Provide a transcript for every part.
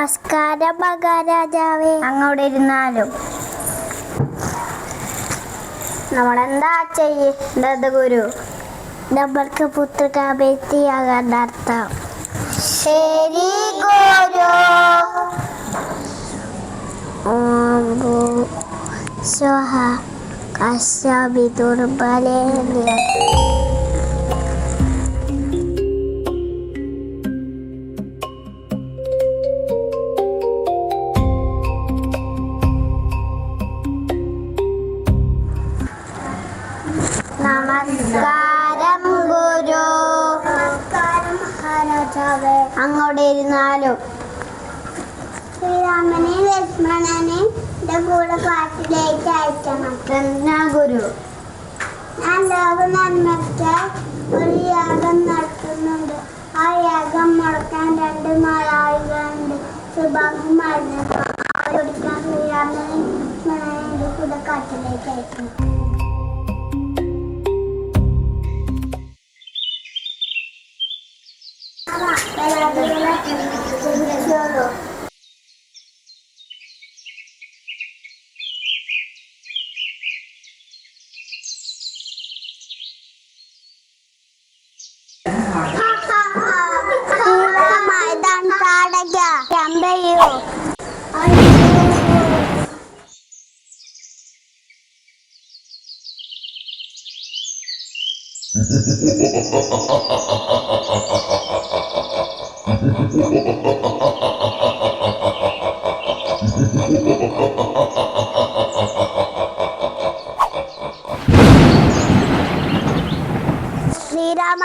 നമസ്കാരം മഹാരാജാവേ. അങ്ങോട്ട് ഇരുന്നാലും നമ്മളെന്താ ചെയ്യേണ്ടത് ഗുരു? നമ്മൾക്ക് പുത്രകാമേത്തിയാകാൻ നടത്താം. ശരി ഗുരു. ഓം ഭൂ സ്വഹ കശ്യാമി ദുർബലേ. നമസ്കാരം ഗുരു. നമസ്കാരം മഹാരാജാവേ. അങ്ങോട്ട് ഇരുന്നാലും ശ്രീരാമനെ ലക്ഷ്മണനെ കൂടെ കാട്ടിലേക്ക് അയക്കണം. എന്നാ ഗുരു? ഞാൻ ലോകം നന്മയ്ക്ക് ഒരു യാഗം നടത്തുന്നുണ്ട്. ആ യാഗം മുടക്കാൻ 2 നാളുകളുണ്ട്. സുഭാഗമായിരുന്നു അവരൊടിക്കാൻ ശ്രീരാമനെ ലക്ഷ്മണനെ കൂടെ കാട്ടിലേക്ക് അയക്കണം. മൈതാൻ താടക ചമ്പയോ. ശ്രീരാമ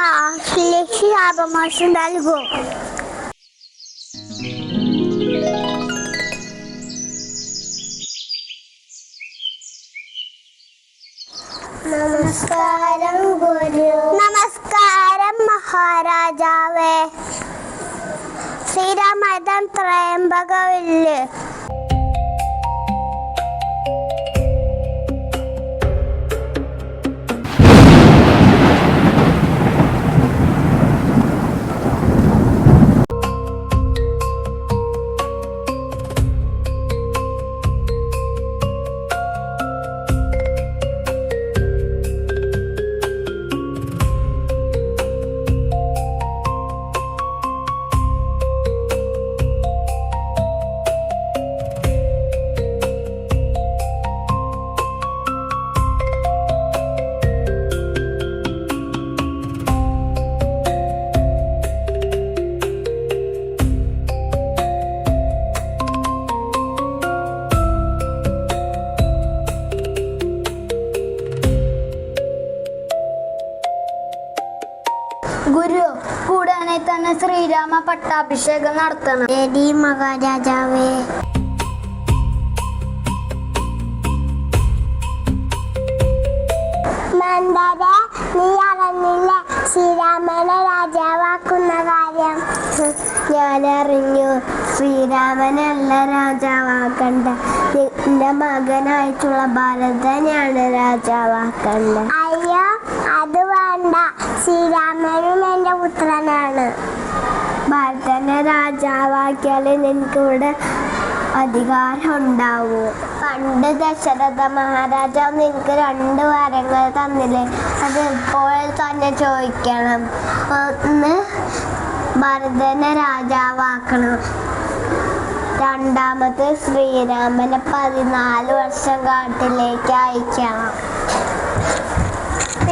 ലക്ഷ്യാപമോഷം നൽകൂ. നമസ്കാരം ഗുരു. നമസ്കാരം മഹാരാജാവേ. ശ്രീരാമൈതാൻ ത്രയംബകവില്ല്. ഗുരു, കൂടാനെ തന്നെ ശ്രീരാമ പട്ടാഭിഷേകം നടത്തണം. ശരി മഹാരാജാവേ. മന്ദര, നീ അറിഞ്ഞില്ല ശ്രീരാമനെ രാജാവാക്കുന്ന കാര്യം? ഞാനറിഞ്ഞു. ശ്രീരാമനല്ല രാജാവാക്കണ്ട, എന്റെ മകനായിട്ടുള്ള ഭരതനാണ് രാജാവാക്കണ്ട. അയ്യോ, അത് വേണ്ട. ശ്രീരാമനും എന്റെ പുത്രനാണ്. ഭരതനെ രാജാവാക്കിയാലേ നിനക്കിവിടെ അധികാരം ഉണ്ടാവൂ. പണ്ട് ദശരഥ മഹാരാജാവ് നിനക്ക് 2 വരങ്ങൾ തന്നില്ലേ? അത് ഇപ്പോൾ തന്നെ ചോദിക്കണം. ഒന്ന്, ഭരതനെ രാജാവാക്കണം. രണ്ടാമത്, ശ്രീരാമനെ 14 വർഷം കാട്ടിലേക്ക് അയക്കണം.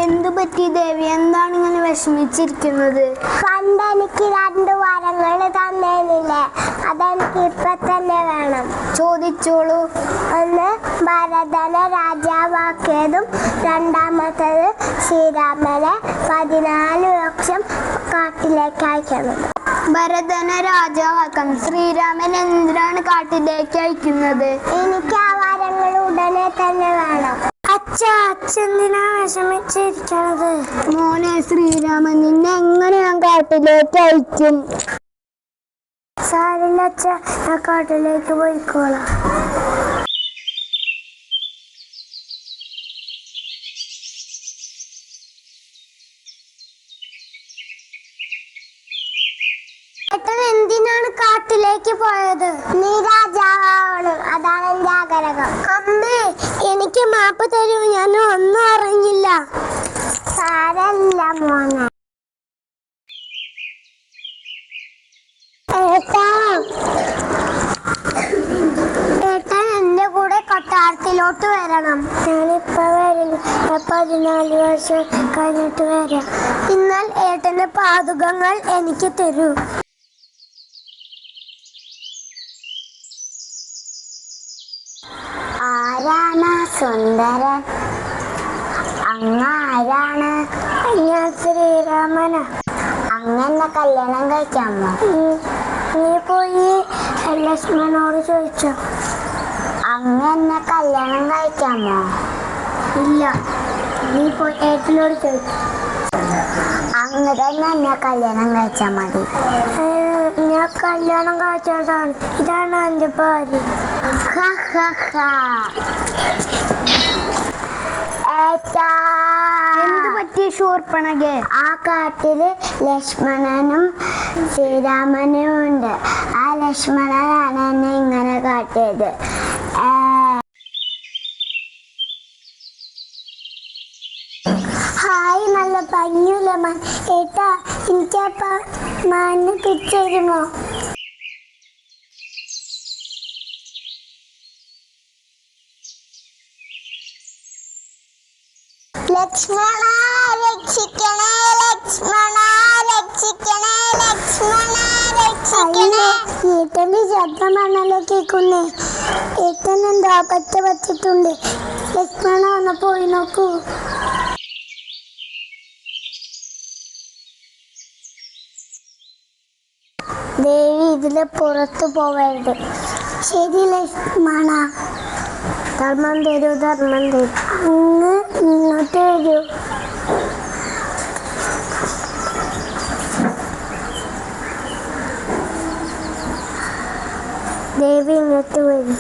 എന്തു പറ്റി ദേവി? എന്താണ് ഇങ്ങനെ വിഷമിച്ചിരിക്കുന്നത്? പണ്ട് എനിക്ക് 2 വരങ്ങൾ തന്നേനില്ലേ, അതെനിക്ക് ഇപ്പൊ തന്നെ വേണം. ചോദിച്ചോളൂ. ഒന്ന്, ഭരതനെ രാജാവാക്കിയതും രണ്ടാമത്തത് ശ്രീരാമനെ 14 വർഷം കാട്ടിലേക്ക് അയക്കണം. ഭരതനെ രാജാവാക്കാം. ശ്രീരാമൻ എന്തിനാണ് കാട്ടിലേക്ക് അയക്കുന്നത്? എനിക്ക് ആ വരങ്ങൾ ഉടനെ തന്നെ വേണം. അച്ഛനെന്തിനാ വിഷമിച്ചിരിക്കണത്? മോനെ ശ്രീരാമൻ, നിന്നെ എങ്ങനെ ഞാൻ കാട്ടിലേക്ക് അയക്കും? സാരില്ല അച്ഛ, ഞാൻ കാട്ടിലേക്ക് പോയിക്കോളാം. ഏട്ടൻ എന്തിനാണ് കാട്ടിലേക്ക് എവിടേക്ക് പോയത്? നീ രാജാവണം, അതാണ് എന്റെ ആഗ്രഹം. അമ്മേ, എനിക്ക് മാപ്പ് തരൂ, ഞാൻ ഒന്നും അറിഞ്ഞില്ല. സാരല്ല മോനെ. ഏട്ടാ എന്റെ കൂടെ കൊട്ടാരത്തിലോട്ട് വരണം. ഞാനിപ്പോ വരില്ല, 14 വർഷം കഴിഞ്ഞിട്ട് വരാം. എന്നാൽ ഏട്ടന്റെ പാതുകങ്ങൾ എനിക്ക് തരൂ. ആരാണ് സുന്ദരൻ? അങ്ങാരാണ്? ഞാൻ ശ്രീരാമനാ. അങ്ങനെ കല്യാണം കഴിക്കാമോ? നീ പോയി ലക്ഷ്മണനോട് ചോദിച്ചോ. അങ്ങനെ കല്യാണം കഴിക്കാമോ? ഇല്ല, നീ പോയി ഏട്ടനോട് ചോദിച്ചു. അങ്ങ് തന്നെ എന്നെ കല്യാണം കഴിച്ചാൽ മതി. ഞാൻ കല്യാണം കഴിച്ചതാണ്, ഇതാണ് എന്റെ ഭാര്യ. എന്ത് പറ്റി ശൂർപ്പണഖേ? ആ കാട്ടില് ലക്ഷ്മണനും ശ്രീരാമനും ഉണ്ട്. ആ ലക്ഷ്മണനാണ് എന്നെ ഇങ്ങനെ കാട്ടിയത്. ഹായ്, നല്ല ഭംഗിയുള്ള മാൻ. ഏട്ടാ, എനിക്കപ്പ മാനിനെ പിടിച്ചുതരുമോ? ലക്ഷ്മണ രക്ഷിക്കണേ, ലക്ഷ്മണ രക്ഷിക്കണേ, ലക്ഷ്മണ രക്ഷിക്കണേ. ഏട്ടന്റെ ശബ്ദമാണല്ലോ കേൾക്കുന്നേ. ഏട്ടൻ എന്താ പറ്റിട്ടുണ്ട്? ലക്ഷ്മണ ഒന്ന് പോയി നോക്കൂ. ദേവി, ഇതിലെ പുറത്തു പോവരുത്. ശരി ലക്ഷ്മണ. ധർമ്മം തരൂ, ധർമ്മം തരൂ. അങ്ങ് ഇങ്ങോട്ട് വരൂ. ദേവി ഇങ്ങോട്ട് വരൂ.